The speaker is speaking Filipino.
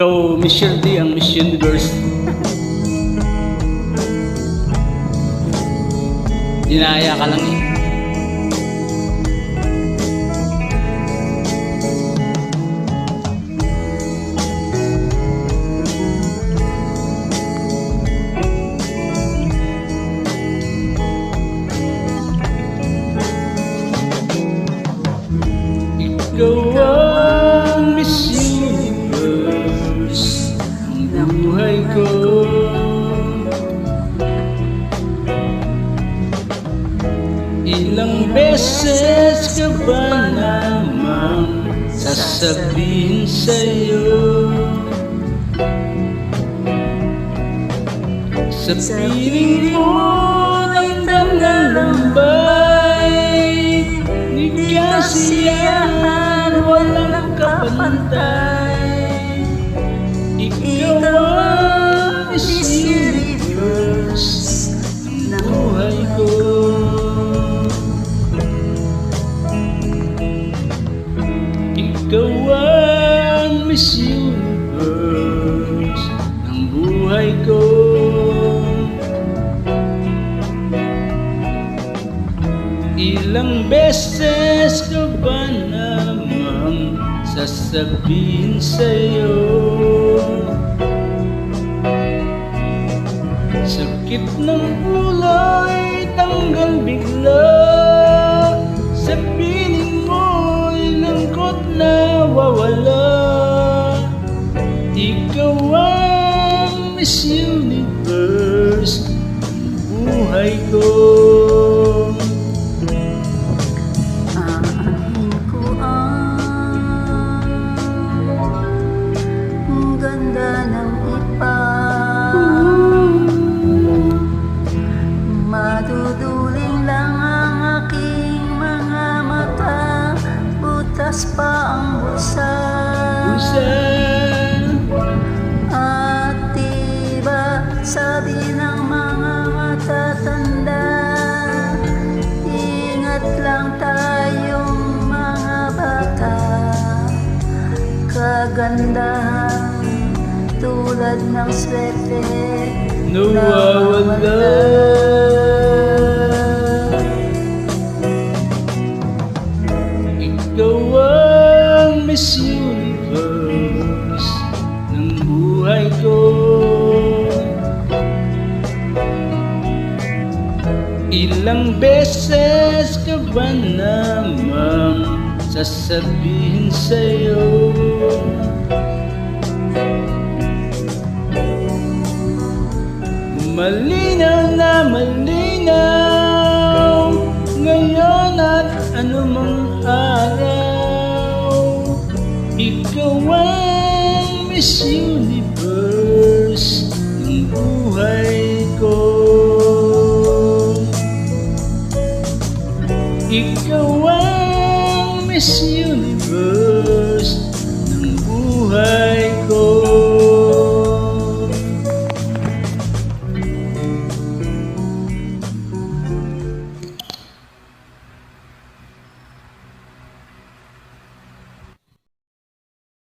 So, Michelle D ang Miss Universe. Dinaya ka lang eh. Ikaw ang Miss Universe ng buhay ko. Ilang beses ka ba namang sasabihin sa'yo sa piling mo ng tangalambay, ni kasiyahan walang kapantay. Ikaw ang Miss Universe ng buhay ko. Ikaw ang Miss Universe ng buhay ko. Ilang beses ka ba namang sasabihin sa'yo sakit ng ulo'y tanggal bigla, sa piling mo'y lungkot na wawala. Ikaw ang Miss Universe ng buhay ko. Ganda ng ipa, maduduling lang ang aking mga mata, butas pa ang bulsa, at diba sabi ng mga matatanda, ingat lang tayong mga bata. Kagandahan tulad ng swerte nawawala. Ikaw ang Miss Universe ng buhay ko. Ilang beses ka ba namang sasabihin sa'yo malinaw na malinaw ngayon at anumang araw, ikaw ang Miss Universe ng buhay ko. Ikaw ang Miss Universe